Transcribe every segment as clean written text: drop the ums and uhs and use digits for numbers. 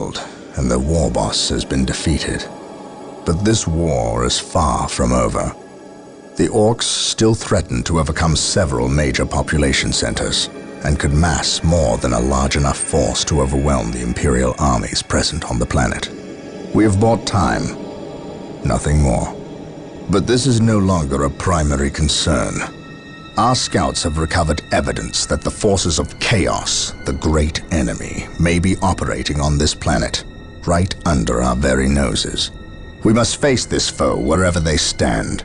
world, and the war boss has been defeated. But this war is far from over. The orcs still threaten to overcome several major population centers, and could mass more than a large enough force to overwhelm the Imperial armies present on the planet. We have bought time, nothing more. But this is no longer a primary concern. Our scouts have recovered evidence that the forces of chaos, the great enemy, may be operating on this planet, right under our very noses. We must face this foe wherever they stand.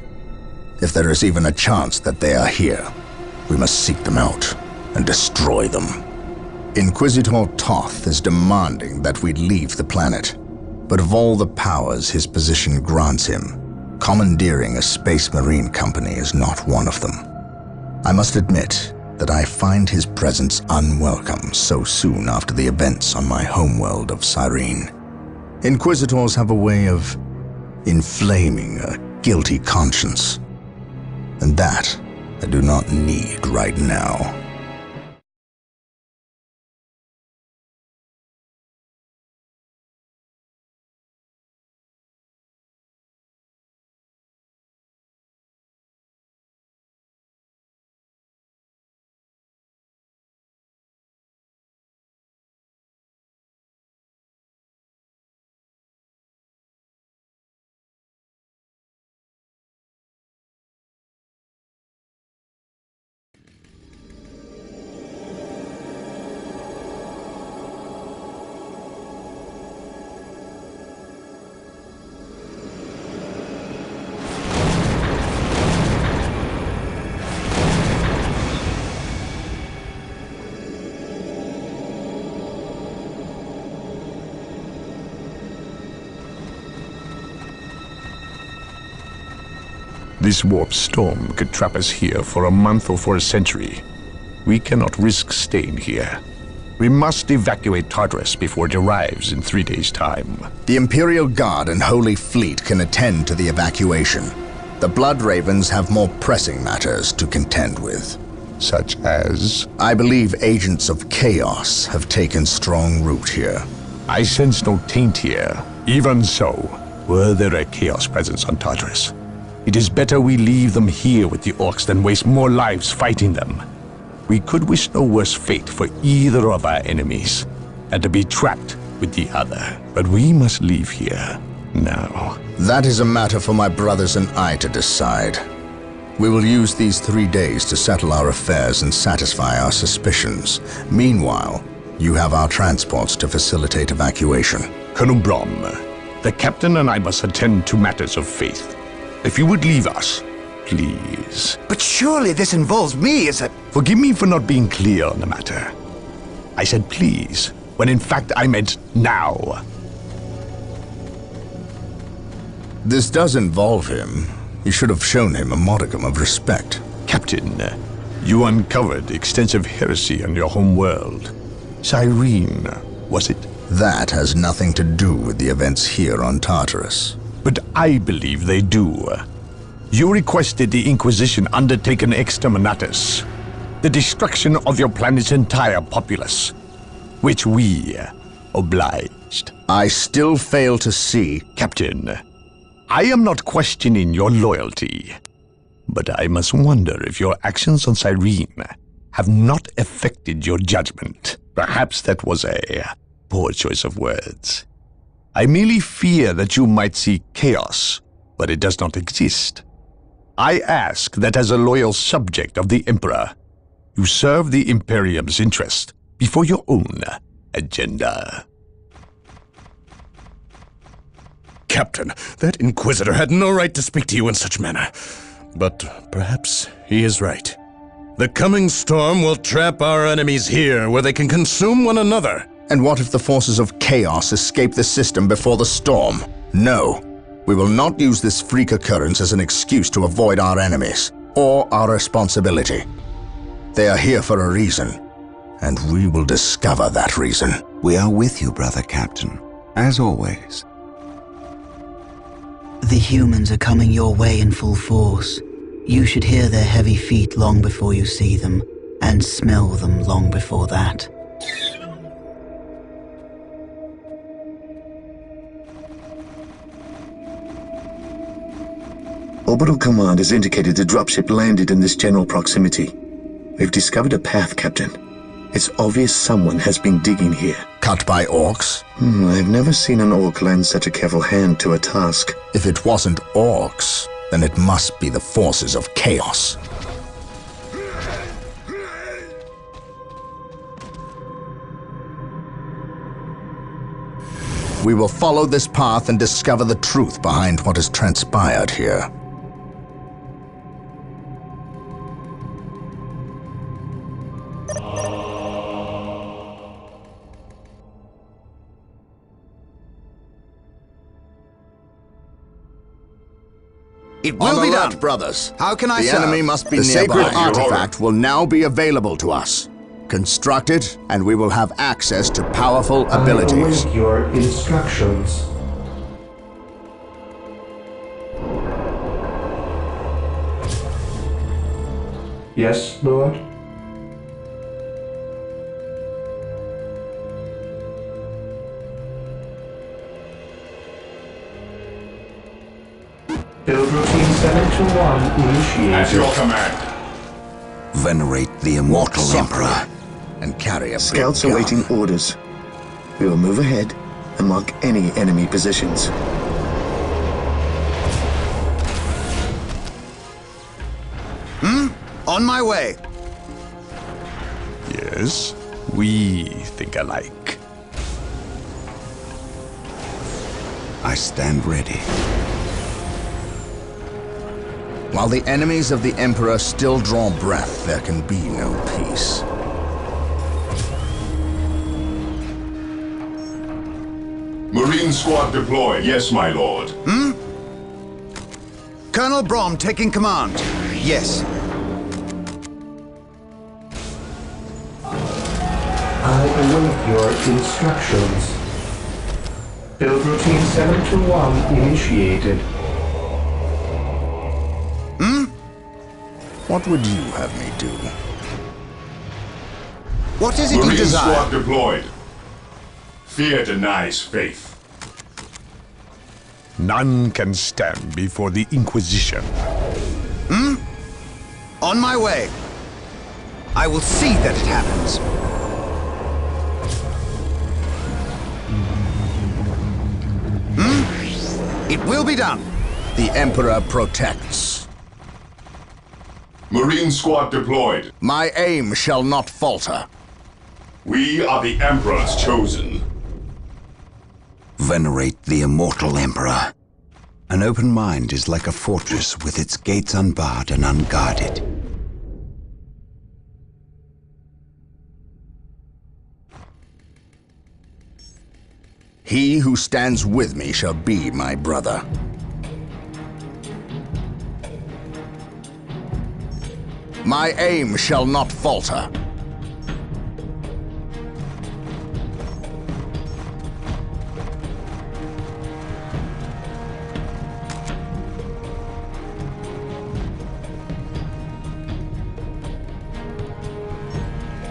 If there is even a chance that they are here, we must seek them out and destroy them. Inquisitor Toth is demanding that we leave the planet, but of all the powers his position grants him, commandeering a space marine company is not one of them. I must admit that I find his presence unwelcome so soon after the events on my homeworld of Cyrene. Inquisitors have a way of inflaming a guilty conscience, and that I do not need right now. This warp storm could trap us here for a month or for a century. We cannot risk staying here. We must evacuate Tartarus before it arrives in 3 days' time. The Imperial Guard and Holy Fleet can attend to the evacuation. The Blood Ravens have more pressing matters to contend with. Such as? I believe agents of chaos have taken strong root here. I sense no taint here. Even so, were there a chaos presence on Tartarus, it is better we leave them here with the orcs than waste more lives fighting them. We could wish no worse fate for either of our enemies, and to be trapped with the other. But we must leave here now. That is a matter for my brothers and I to decide. We will use these 3 days to settle our affairs and satisfy our suspicions. Meanwhile, you have our transports to facilitate evacuation. Colonel Brom, the captain and I must attend to matters of faith. If you would leave us, please. But surely this involves me as a... Forgive me for not being clear on the matter. I said please, when in fact I meant now. This does involve him. You should have shown him a modicum of respect. Captain, you uncovered extensive heresy on your home world. Cyrene, was it? That has nothing to do with the events here on Tartarus. But I believe they do. You requested the Inquisition undertake an exterminatus, the destruction of your planet's entire populace, which we obliged. I still fail to see... Captain, I am not questioning your loyalty, but I must wonder if your actions on Cyrene have not affected your judgment. Perhaps that was a poor choice of words. I merely fear that you might see chaos, but it does not exist. I ask that as a loyal subject of the Emperor, you serve the Imperium's interest before your own agenda. Captain, that Inquisitor had no right to speak to you in such manner. But perhaps he is right. The coming storm will trap our enemies here, where they can consume one another. And what if the forces of chaos escape the system before the storm? No. We will not use this freak occurrence as an excuse to avoid our enemies, or our responsibility. They are here for a reason, and we will discover that reason. We are with you, brother Captain, as always. The humans are coming your way in full force. You should hear their heavy feet long before you see them, and smell them long before that. Orbital Command has indicated the dropship landed in this general proximity. We've discovered a path, Captain. It's obvious someone has been digging here. Cut by orcs? I've never seen an orc lend such a careful hand to a task. If it wasn't orcs, then it must be the forces of chaos. We will follow this path and discover the truth behind what has transpired here. It will be done, brothers. How can I The serve? enemy must be The nearby. sacred artifact will now be available to us. Construct it, and we will have access to powerful abilities. I await your instructions. Yes, Lord? Build routine 721 initiated. At your command. Venerate the immortal Emperor. And carry a Scouts big gun. awaiting orders. We will move ahead and mark any enemy positions. On my way. Yes, we think alike. I stand ready. While the enemies of the Emperor still draw breath, there can be no peace. Marine squad deployed. Yes, my lord. Colonel Brom taking command. Yes. I await your instructions. Build routine 721 initiated. What would you have me do? What is it you Marine desire? squad deployed. Fear denies faith. None can stand before the Inquisition. On my way. I will see that it happens. It will be done. The Emperor protects. Marine squad deployed. My aim shall not falter. We are the Emperor's chosen. Venerate the immortal Emperor. An open mind is like a fortress with its gates unbarred and unguarded. He who stands with me shall be my brother. My aim shall not falter.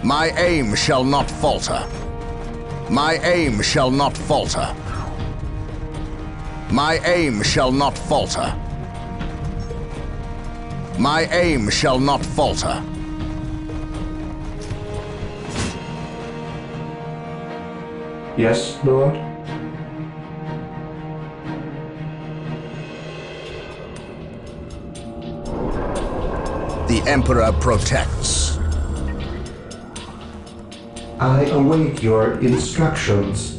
My aim shall not falter. My aim shall not falter. My aim shall not falter. My aim shall not falter. Yes, Lord? The Emperor protects. I await your instructions.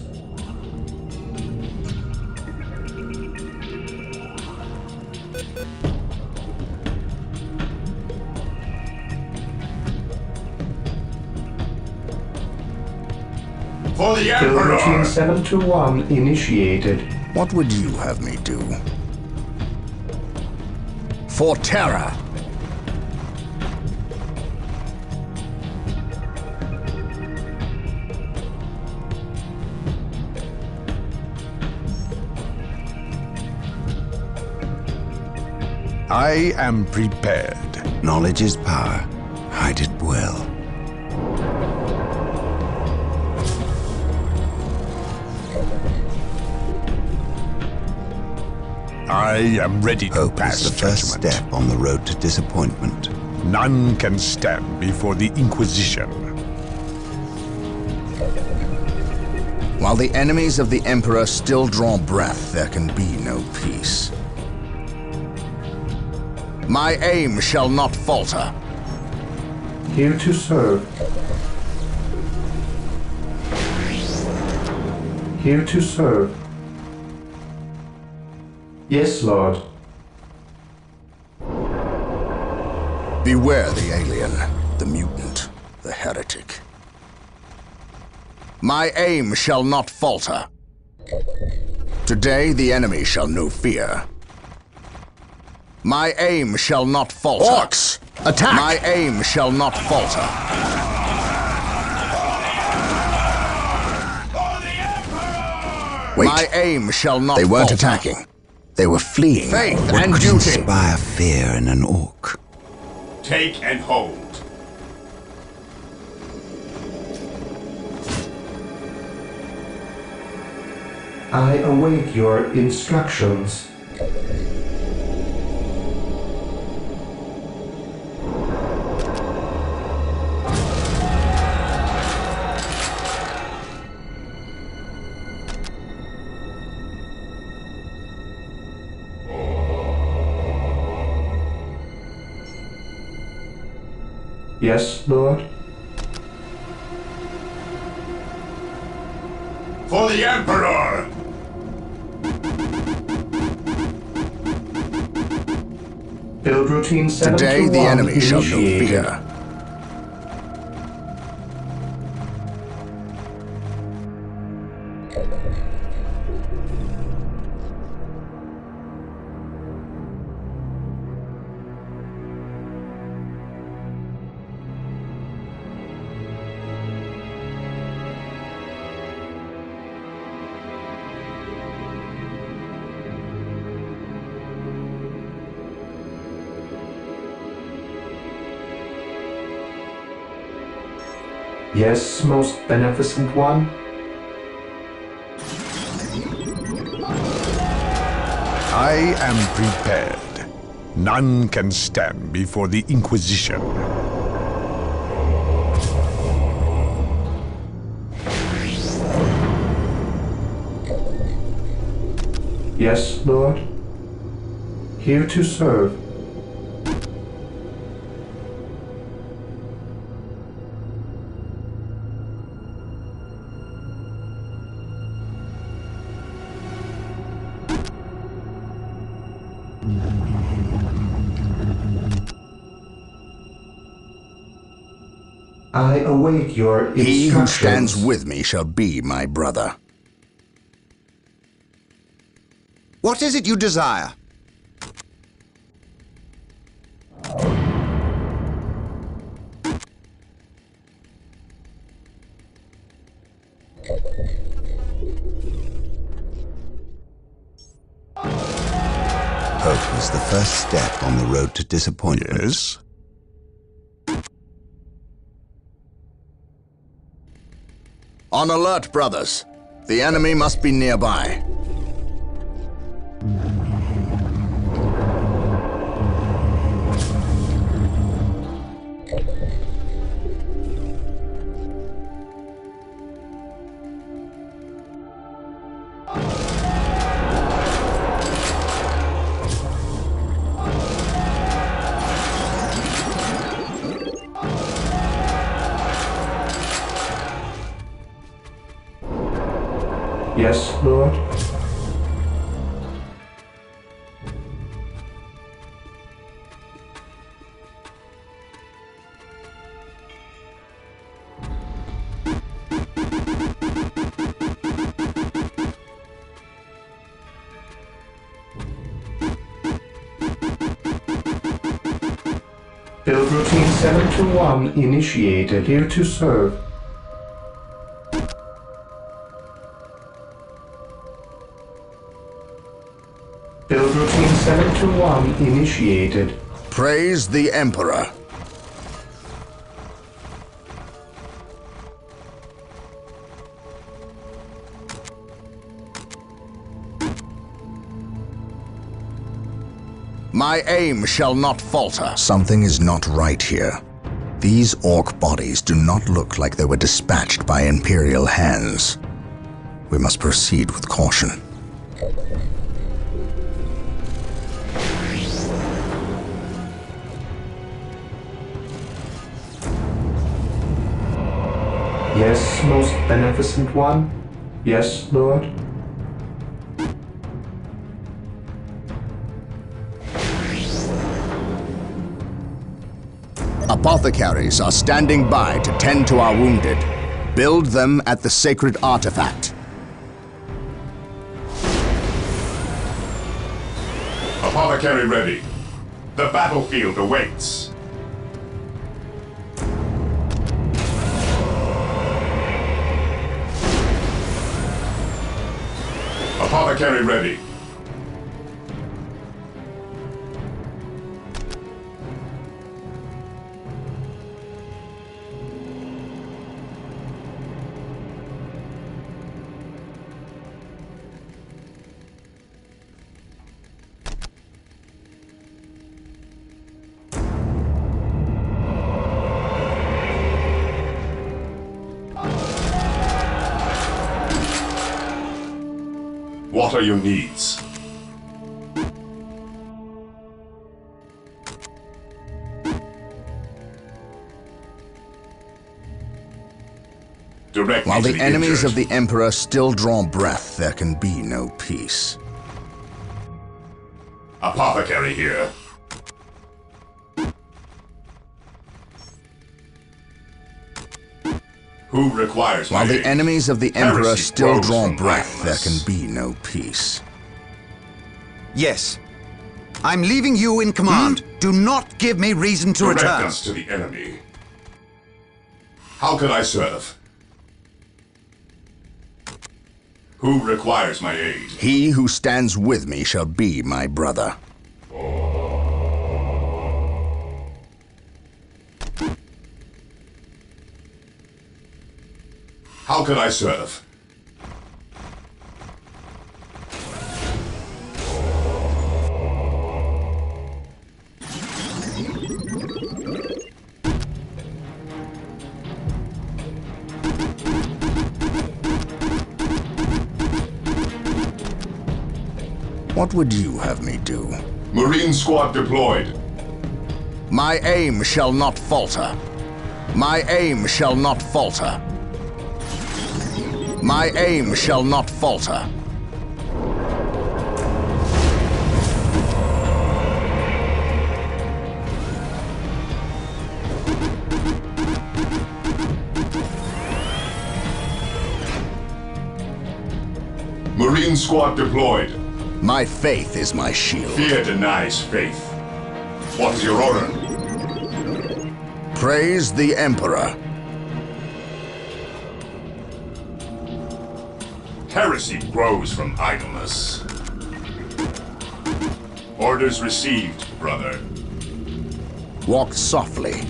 For the Build routine Emperor! 721 initiated. What would you have me do? For terror. I am prepared. Knowledge is power. Hide it well. I am ready to Hope pass is the first judgment. step on the road to disappointment. None can stand before the Inquisition. While the enemies of the Emperor still draw breath, there can be no peace. My aim shall not falter. Here to serve. Here to serve. Yes, Lord. Beware the alien, the mutant, the heretic. My aim shall not falter. Today the enemy shall know fear. My aim shall not falter. Orcs, attack! My aim shall not falter. Wait. My aim shall not They weren't falter. attacking. They were fleeing. Faith What and could duty. inspire fear in an orc? Take and hold. I await your instructions. Yes, Lord? For the Emperor! Build routine 7 Today to the 1 enemy shall know initiated. fear. Yes, most beneficent one? I am prepared. None can stand before the Inquisition. Yes, Lord? Here to serve. I await your instructions. He who stands with me shall be my brother. What is it you desire? Hope is the first step on the road to disappointment. Yes? On alert, brothers. The enemy must be nearby. Yes, Lord? Build routine 7 to 1 initiated. Here to serve. Build routine 7 to 1 initiated. Praise the Emperor. My aim shall not falter. Something is not right here. These orc bodies do not look like they were dispatched by Imperial hands. We must proceed with caution. Yes, most beneficent one. Yes, Lord. Apothecaries are standing by to tend to our wounded. Build them at the sacred artifact. Apothecary ready. The battlefield awaits. Apothecary ready. What are your needs? Direct While me to the enemies injured. of the Emperor still draw breath, there can be no peace. Apothecary here. Who requires my While the aid? enemies of the Emperor Heresy still grows draw from breath, there idleness. can be no peace. Yes. I'm leaving you in command. Do not give me reason to Direct return. us to the enemy. How can I serve? Who requires my aid? He who stands with me shall be my brother. How can I serve? What would you have me do? Marine squad deployed. My aim shall not falter. My aim shall not falter. My aim shall not falter. Marine squad deployed. My faith is my shield. Fear denies faith. What is your order? Praise the Emperor. Heresy grows from idleness. Orders received, brother. Walk softly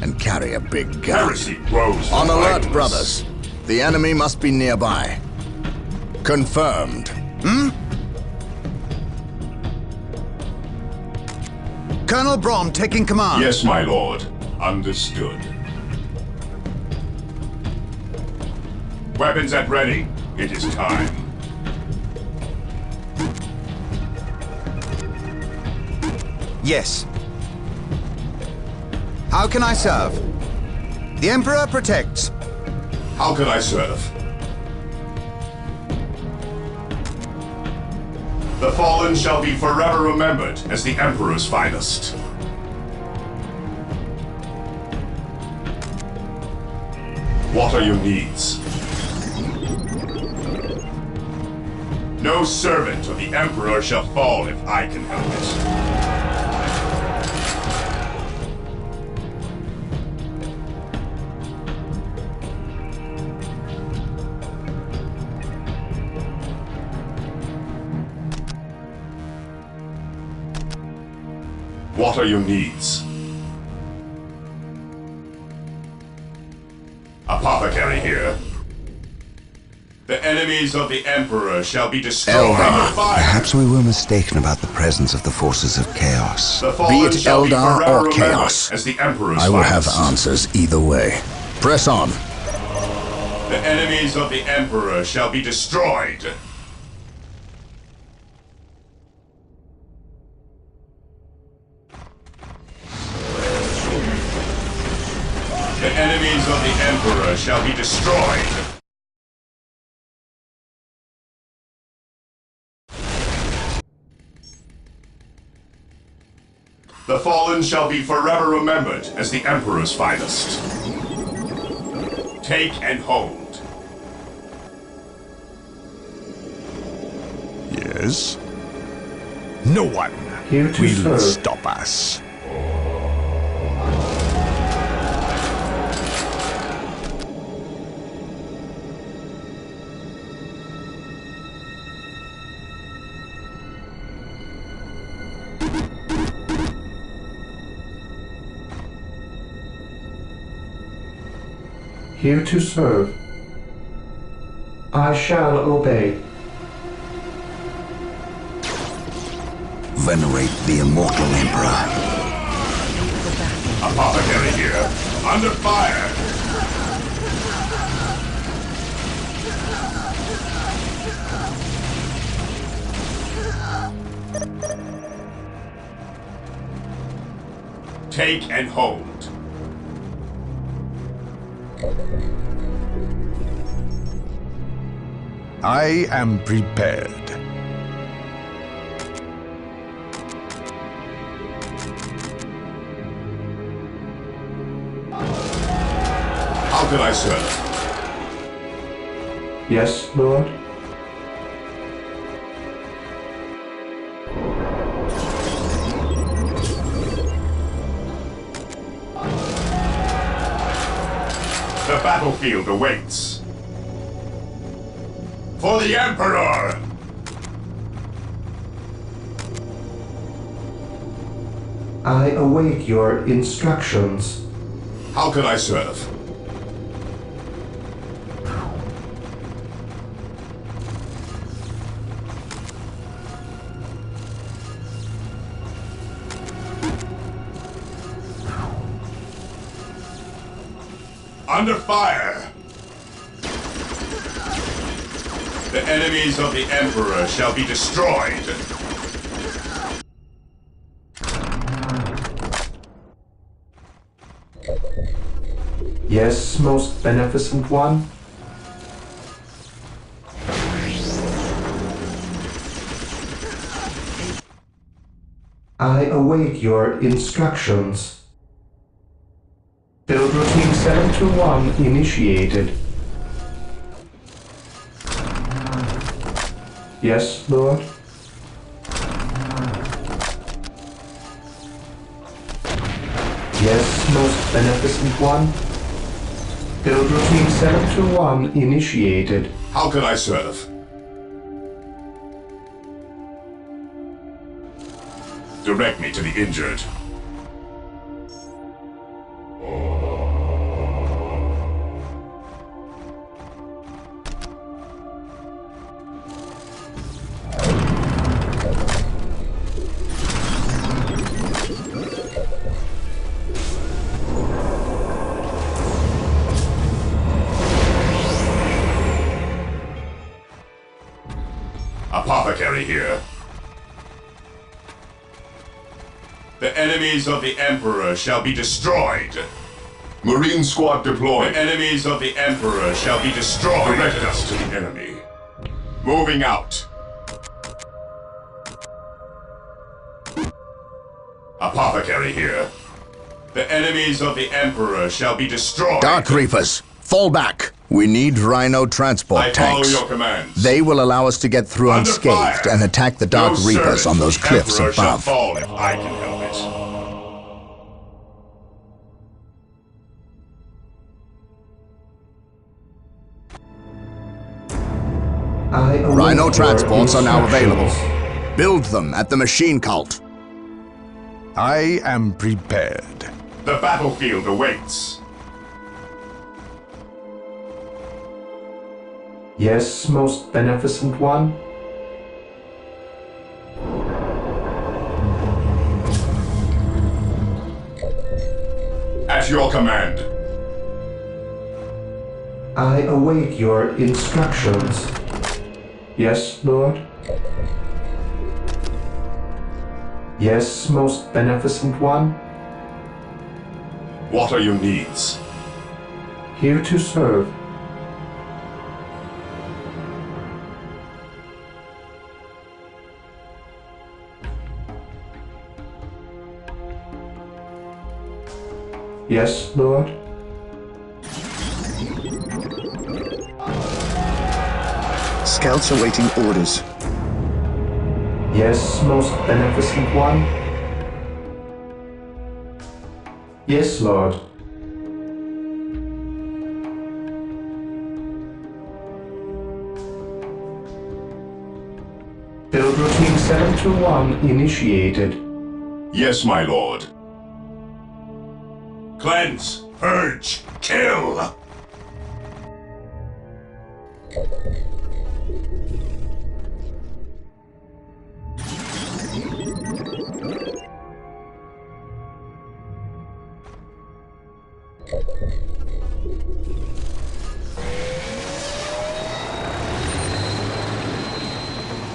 and carry a big gun. Heresy grows On from alert, idleness. brothers. The enemy must be nearby. Confirmed. Colonel Brom taking command. Yes, my lord. Understood. Weapons at ready. It is time. Yes. How can I serve? The Emperor protects. How can I serve? The fallen shall be forever remembered as the Emperor's finest. What are your needs? No servant of the Emperor shall fall if I can help it. What are your needs? Apothecary here. The enemies of the Emperor shall be destroyed. Eldar. Perhaps we were mistaken about the presence of the forces of chaos. The Be fallen it shall be Eldar forever or remembered Chaos, as the Emperor's I will have finest. answers either way. Press on. The enemies of the Emperor shall be destroyed. The enemies of the Emperor shall be destroyed. The fallen shall be forever remembered as the Emperor's finest. Take and hold. Yes? No one Here to will serve. stop us. Here to serve. I shall obey. Venerate the immortal Emperor. Apothecary here. Under fire. Take and hold. I am prepared. How can I serve? Yes, Lord. The battlefield awaits. For the Emperor! I await your instructions. How can I serve? Under fire! The enemies of the Emperor shall be destroyed! Yes, most beneficent one. I await your instructions. Build routine 721 initiated. Yes, Lord. Yes, most beneficent one. Build routine 721 initiated. How can I serve? Direct me to the injured. Apothecary here. The enemies of the Emperor shall be destroyed. Marine squad deployed. The enemies of the Emperor shall be destroyed. Direct us to the enemy. Moving out. Apothecary here. The enemies of the Emperor shall be destroyed. Dark Reapers, fall back. We need Rhino transport I follow tanks. your commands. They will allow us to get through Under unscathed fire. and attack the Dark No Reapers servant on those of the cliffs Emperor shall above. fall if I can help it. I await Rhino your transports are now available. instructions. Build them at the machine cult. I am prepared. The battlefield awaits. Yes, most beneficent one? At your command. I await your instructions. Yes, Lord? Yes, most beneficent one? What are your needs? Here to serve. Yes, Lord? Scouts awaiting orders. Yes, most beneficent one? Yes, Lord. Build routine 721 initiated. Yes, my lord. Cleanse, purge, kill!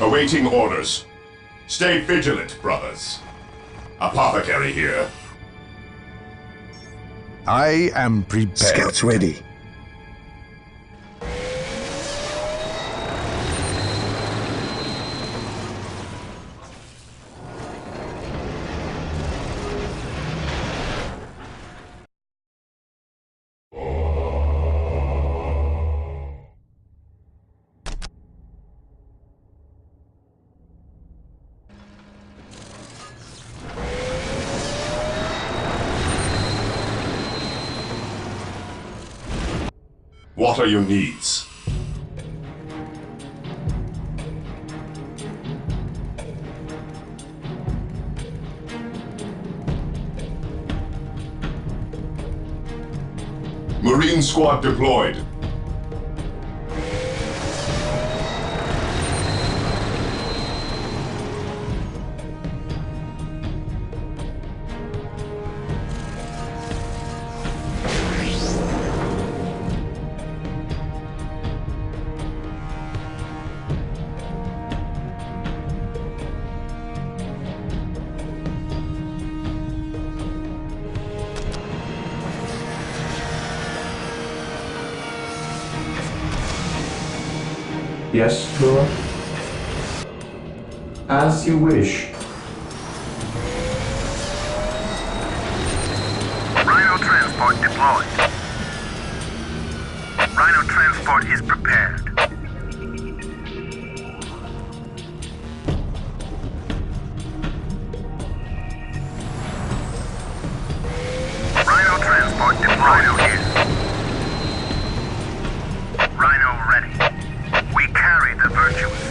Awaiting orders. Stay vigilant, brothers. Apothecary here. I am prepared. Scouts ready. What are your needs? Marine squad deployed. Yes, Lord? As you wish. Rhino transport deployed. Rhino transport is prepared. Rhino transport deployed. Rhino here. Rhino ready. We carry the virtuous.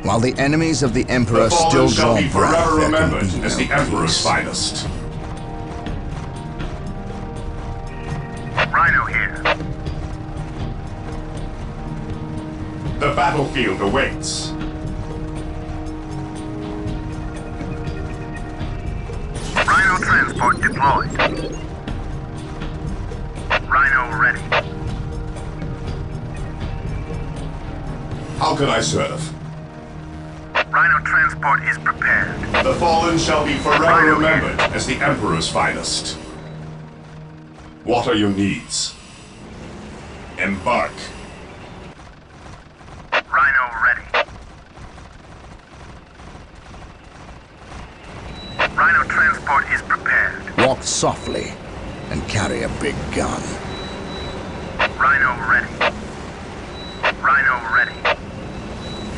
While the enemies of the Emperor The still fallen shall draw be breath, forever there remembered can be as no the Emperor's peace. finest. Rhino here. The battlefield awaits. Rhino transport deployed. Rhino ready. How can I serve? Rhino transport is prepared. The fallen shall be forever remembered as the Emperor's finest. What are your needs? Embark. Rhino ready. Rhino transport is prepared. Walk softly and carry a big gun. Rhino ready. Rhino ready.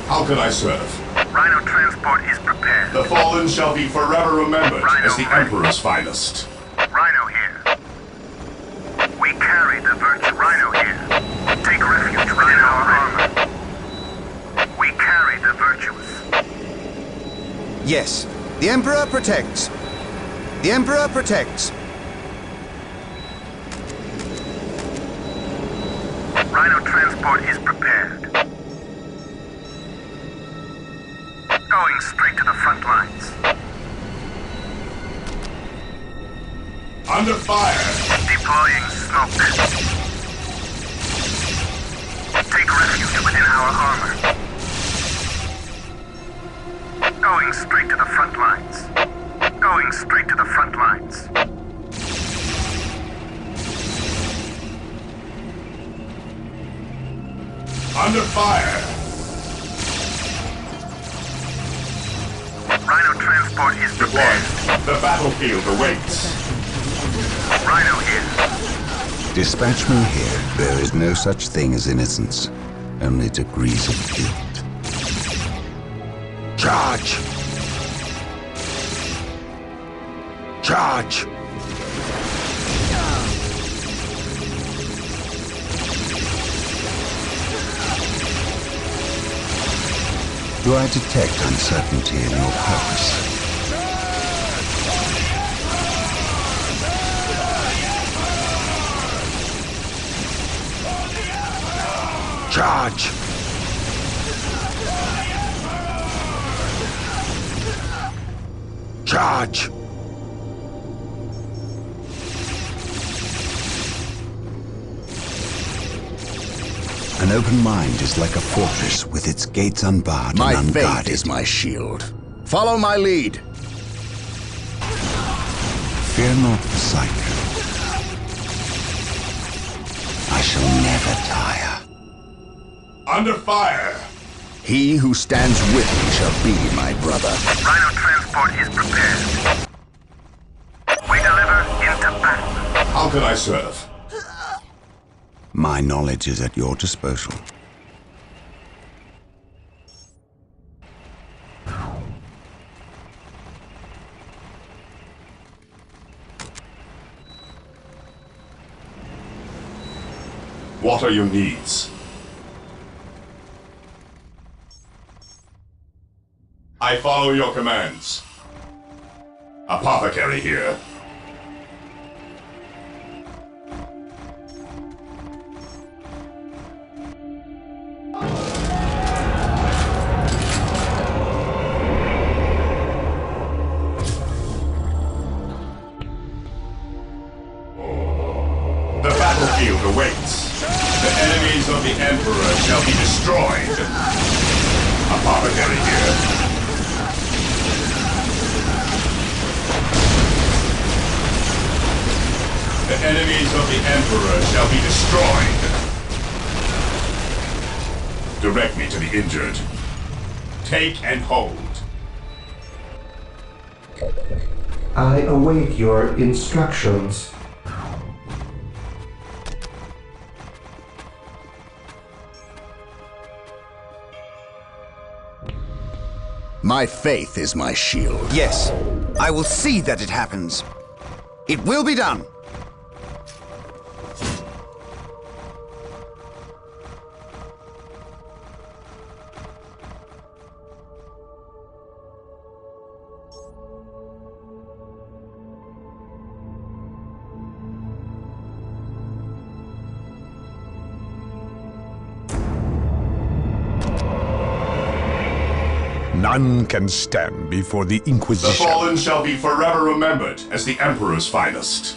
How can I serve? Rhino transport is prepared. The fallen shall be forever remembered Rhino as the ready. Emperor's finest. Rhino here. Yes. The Emperor protects. The Emperor protects. Rhino transport is prepared. Going straight to the front lines. Under fire! Deploying smoke. Take refuge within our armor. Going straight to the front lines. Going straight to the front lines. Under fire! Rhino transport is prepared. The battlefield awaits. Rhino here. Dispatch me here. There is no such thing as innocence, only degrees of guilt. Charge! Charge! Do I detect uncertainty in your purpose? Charge! Charge! An open mind is like a fortress with its gates unbarred My and faith unguarded. is my shield. Follow my lead. Fear not the sight. I shall never tire. Under fire! He who stands with me shall be my brother. Rhino transport is prepared. We deliver into battle. How can I serve? My knowledge is at your disposal. What are your needs? I follow your commands. Apothecary here. The battlefield awaits. The enemies of the Emperor shall be destroyed. Apothecary here. The enemies of the Emperor shall be destroyed. Direct me to the injured. Take and hold. I await your instructions. My faith is my shield. Yes. I will see that it happens. It will be done. None can stand before the The Inquisition. fallen shall be forever remembered as the Emperor's finest.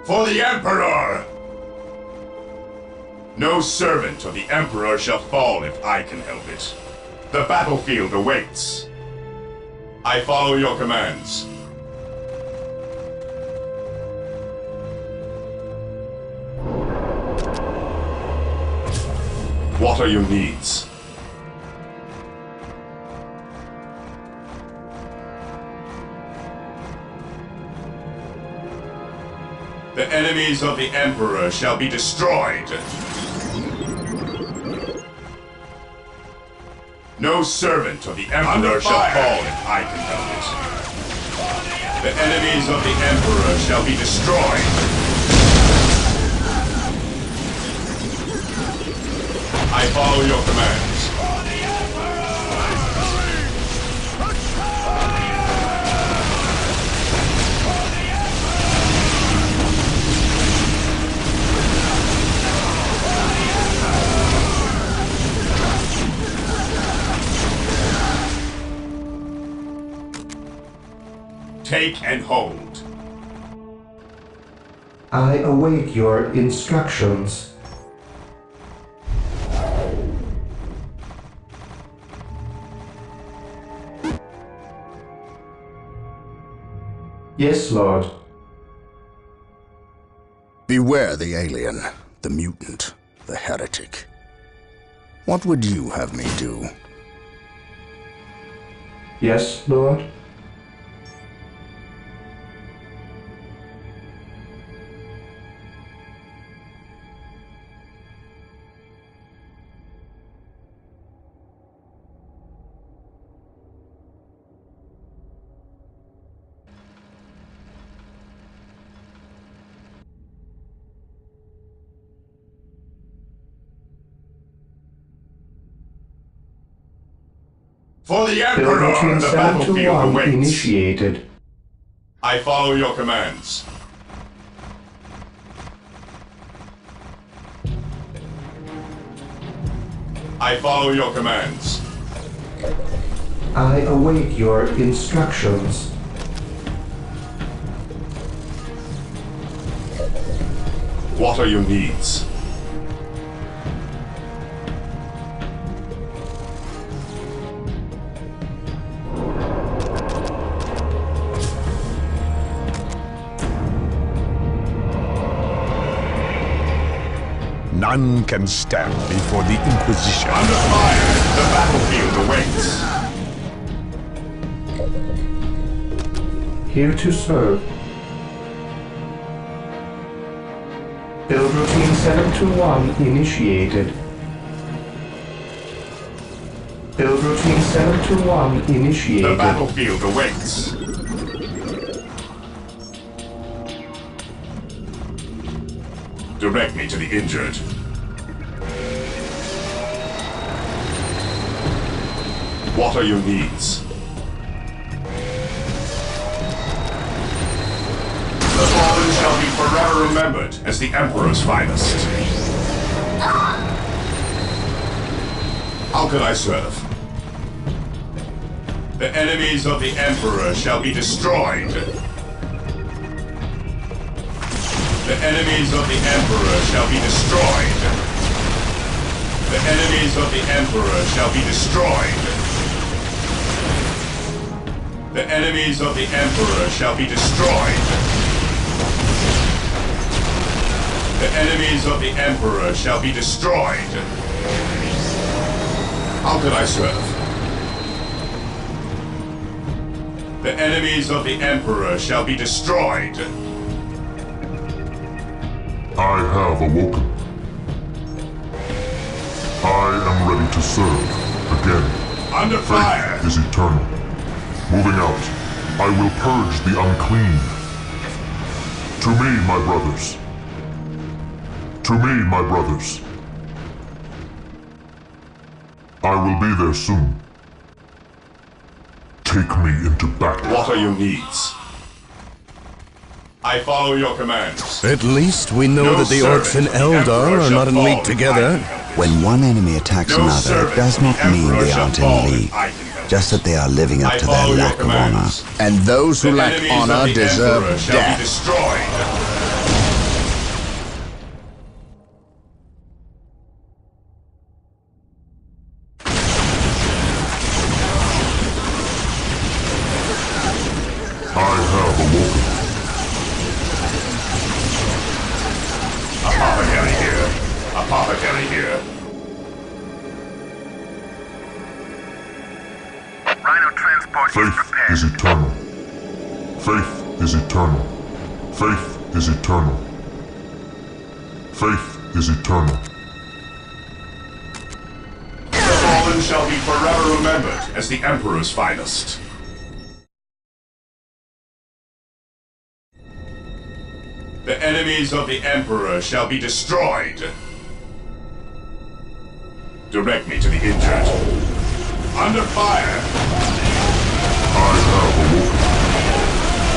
For the Emperor! No servant of the Emperor shall fall if I can help it. The battlefield awaits. I follow your commands. What are your needs? The enemies of the Emperor shall be destroyed. No servant of the Emperor shall fall if I can help it. The enemies of the Emperor shall be destroyed. I follow your commands. Take and hold. I await your instructions. Yes, Lord. Beware the alien, the mutant, the heretic. What would you have me do? Yes, Lord. For the Build Emperor, routine the 7 to battlefield 1 awaits. initiated. I follow your commands. I follow your commands. I await your instructions. What are your needs? None can stand before the Inquisition. Under fire, the battlefield awaits. Here to serve. Build routine 7 to 1 initiated. Build routine 7 to 1 initiated. The battlefield awaits. Direct me to the injured. What are your needs? The fallen shall be forever remembered as the Emperor's finest. How can I serve? The enemies of the Emperor shall be destroyed. The enemies of the Emperor shall be destroyed. The enemies of the Emperor shall be destroyed. The enemies of the Emperor shall be destroyed. The enemies of the Emperor shall be destroyed. How can I serve? The enemies of the Emperor shall be destroyed. I have awoken. I am ready to serve again. Under fire! Faith is eternal. Moving out, I will purge the unclean. To me, my brothers. To me, my brothers. I will be there soon. Take me into battle. What are your needs? I follow your commands. At least we know that the orcs and Eldar are not in league together. When one enemy attacks No another, servant it does of the not mean Emperor they shall aren't fall in if league. I can help. Just that they are living up I to their follow your lack of honor. commands. And those who The lack enemies honor of the deserve Emperor shall be death. destroyed. I have awoken. Apothecary here. Apothecary here. Rhino transport is Faith prepared. is eternal. Faith is eternal. Faith is eternal. Faith is eternal. The fallen shall be forever remembered as the Emperor's finest. The enemies of the Emperor shall be destroyed. Direct me to the injured. Under fire! I have awoken.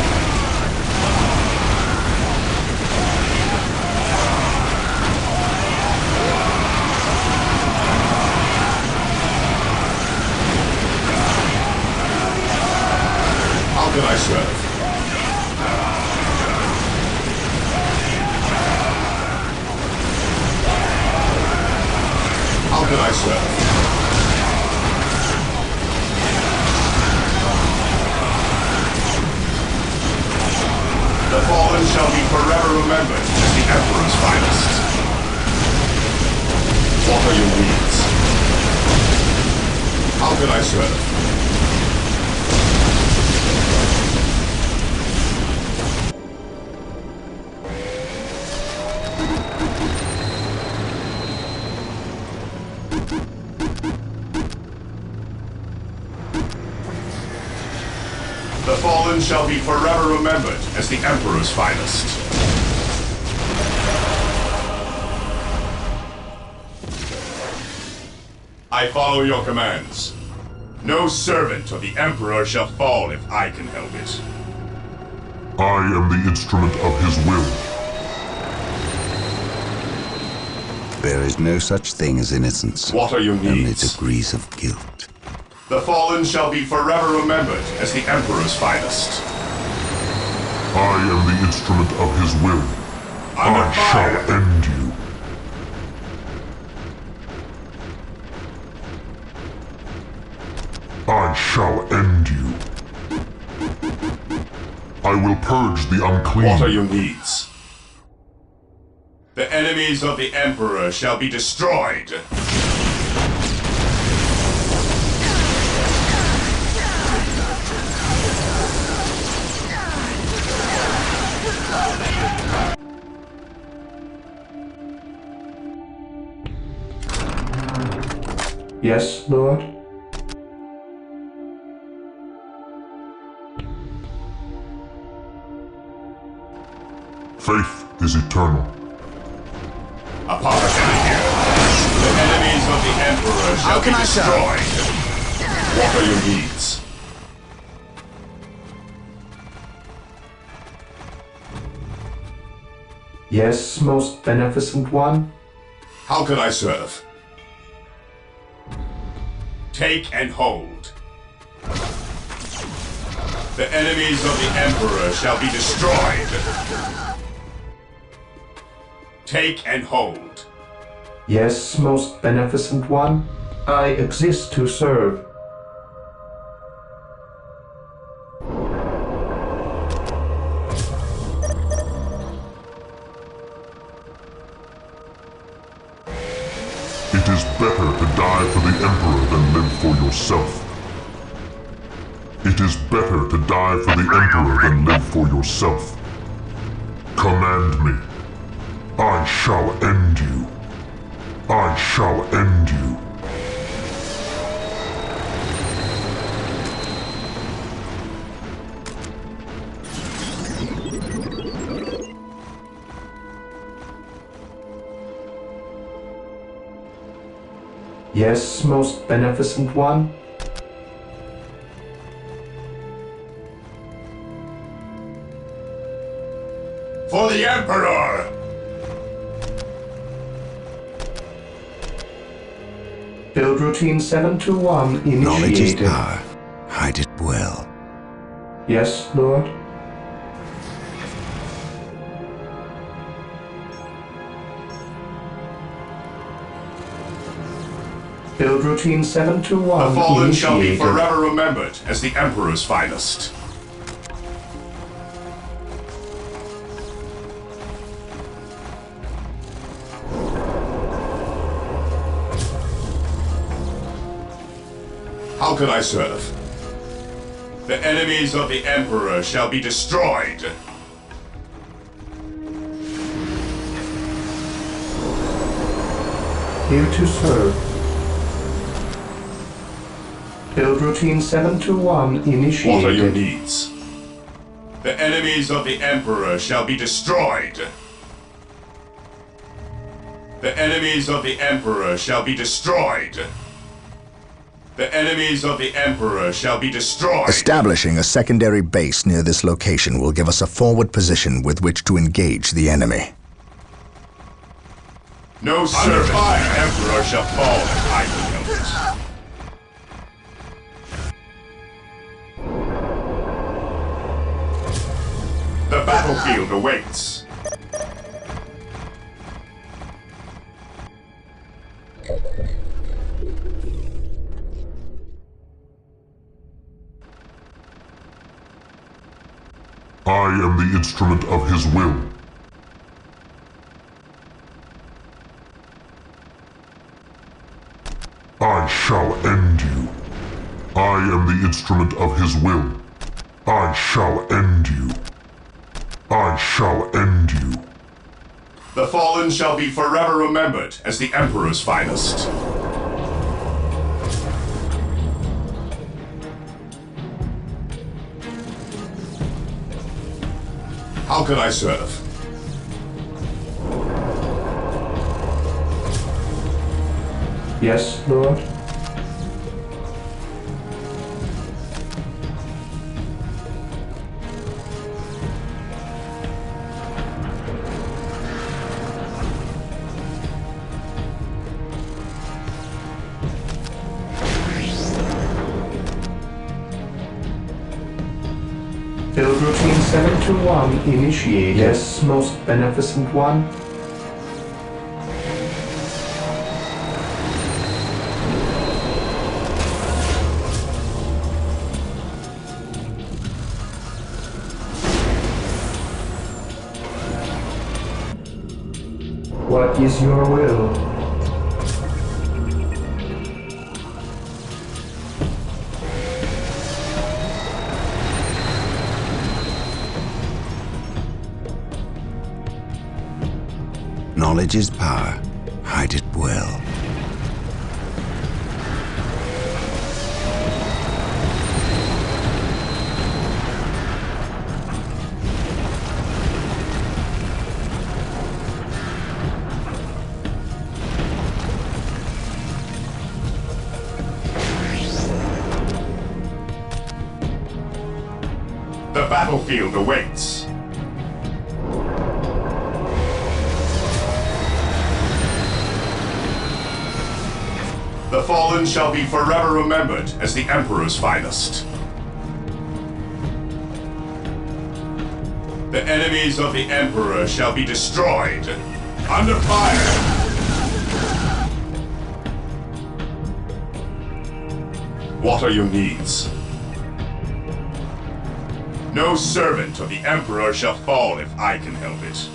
How can I serve? shall be forever remembered as the Emperor's finest. What are your needs? How can I serve? The fallen shall be forever remembered as the Emperor's finest. I follow your commands. No servant of the Emperor shall fall if I can help it. I am the instrument of his will. There is no such thing as innocence. What are your Only needs? degrees of guilt. The fallen shall be forever remembered as the Emperor's finest. I am the instrument of his will. Under I fire. shall end you. I shall end you. I will purge the unclean. What are your needs? The enemies of the Emperor shall be destroyed. Yes, Lord? Faith is eternal. Apothecary here. The enemies of the Emperor shall be destroyed. What are your needs? Yes, most beneficent one? How can I serve? Take and hold. The enemies of the Emperor shall be destroyed. Take and hold. Yes, most beneficent one? I exist to serve. It is better to die for the Emperor than live for yourself. It is better to die for the Emperor than live for yourself. Command me. I shall end you. I shall end you. Yes, most beneficent one? For the Emperor! Build routine 721 initiated. Knowledge is power. Hide it well. Yes, Lord? Build routine 721 The fallen shall be initiated. forever remembered as the Emperor's finest. How can I serve? The enemies of the Emperor shall be destroyed. Here to serve. Build routine 721 initiated. What are your needs? The enemies of the Emperor shall be destroyed. The enemies of the Emperor shall be destroyed. The enemies of the Emperor shall be destroyed. Establishing a secondary base near this location will give us a forward position with which to engage the enemy. No servant of the Emperor shall fall if I can help it. The battlefield awaits. I am the instrument of his will. I shall end you. I am the instrument of his will. I shall end you. I shall end you. The fallen shall be forever remembered as the Emperor's finest. How can I serve? Yes, Lord. Build routine 721 initiated. Yes, most beneficent one. What is your will? Knowledge is power. Hide it well. The battlefield awaits. The fallen shall be forever remembered as the Emperor's finest. The enemies of the Emperor shall be destroyed. Under fire! What are your needs? No servant of the Emperor shall fall if I can help it.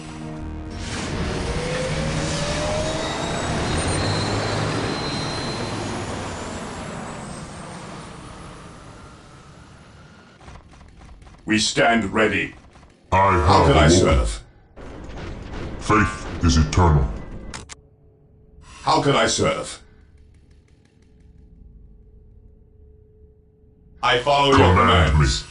We stand ready. How can I serve? Faith is eternal. How can I serve? I follow your commands.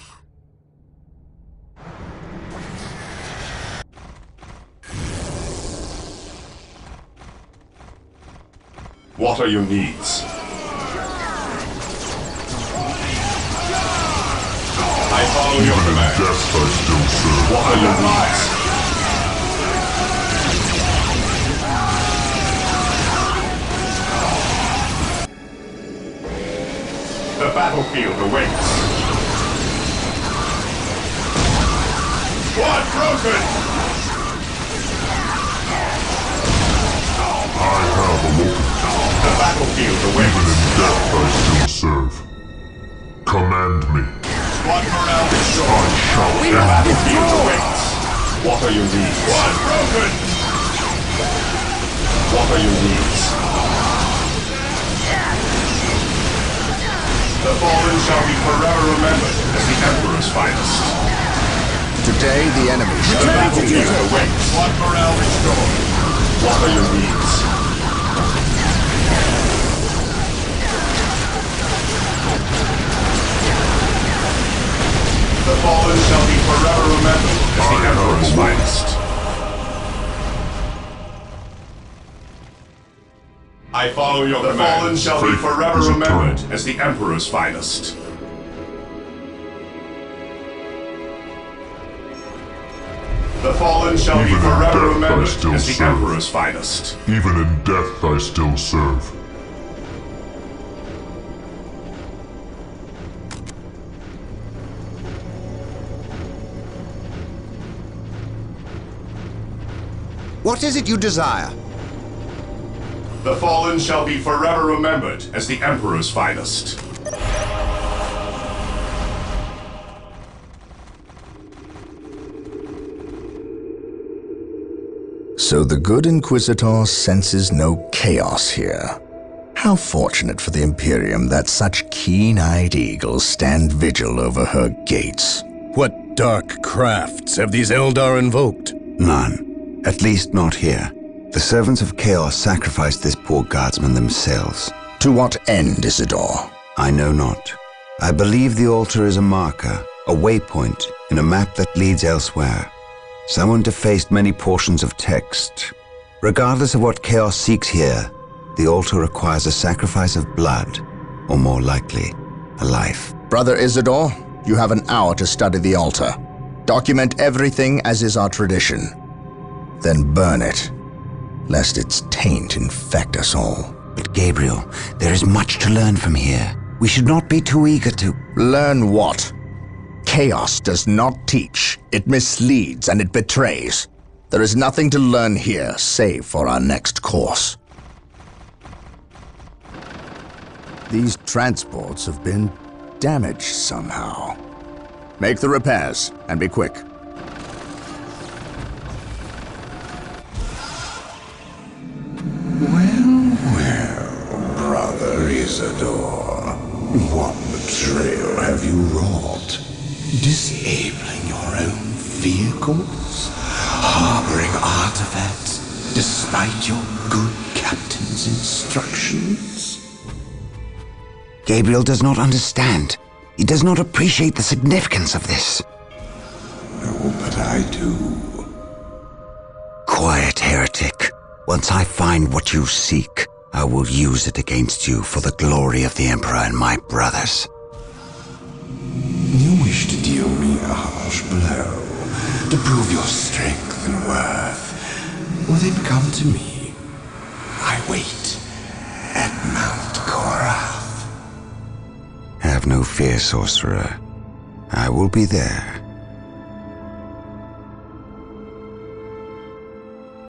What are your needs? I follow your commands. Even in death I still serve. What are your needs? The battlefield awaits. Squad broken! I have awoken. The battlefield awaits. Even in death I still serve. Command me. Squad morale restored. I shall The end battlefield you. awaits. What are your needs? Squad broken! What are your needs? The fallen shall be forever remembered as the Emperor's finest. Today, the enemy shall The battlefield awaits. Squad morale restored. What are your needs? The fallen shall be forever remembered as the Emperor's finest. I follow your commands. The fallen shall be forever remembered as the Emperor's finest. The fallen shall be forever remembered as the Emperor's finest. Even in death I still serve. What is it you desire? The fallen shall be forever remembered as the Emperor's finest. So the good Inquisitor senses no chaos here. How fortunate for the Imperium that such keen-eyed eagles stand vigil over her gates. What dark crafts have these Eldar invoked? None. At least not here. The servants of Chaos sacrificed this poor guardsman themselves. To what end, Isidore? I know not. I believe the altar is a marker, a waypoint in a map that leads elsewhere. Someone defaced many portions of text. Regardless of what Chaos seeks here, the altar requires a sacrifice of blood, or more likely, a life. Brother Isidore, you have an hour to study the altar. Document everything as is our tradition. Then burn it, lest its taint infect us all. But Gabriel, there is much to learn from here. We should not be too eager to... Learn what? Chaos does not teach. It misleads and it betrays. There is nothing to learn here, save for our next course. These transports have been damaged somehow. Make the repairs, and be quick. Well, Brother Isidore, what betrayal have you wrought? Disabling your own vehicles? Harboring artifacts despite your good captain's instructions? Gabriel does not understand. He does not appreciate the significance of this. Oh, but I do. Quiet, heretic. Once I find what you seek, I will use it against you for the glory of the Emperor and my brothers. You wish to deal me a harsh blow, to prove your strength and worth. Well, then come to me. I wait at Mount Korath. Have no fear, sorcerer. I will be there.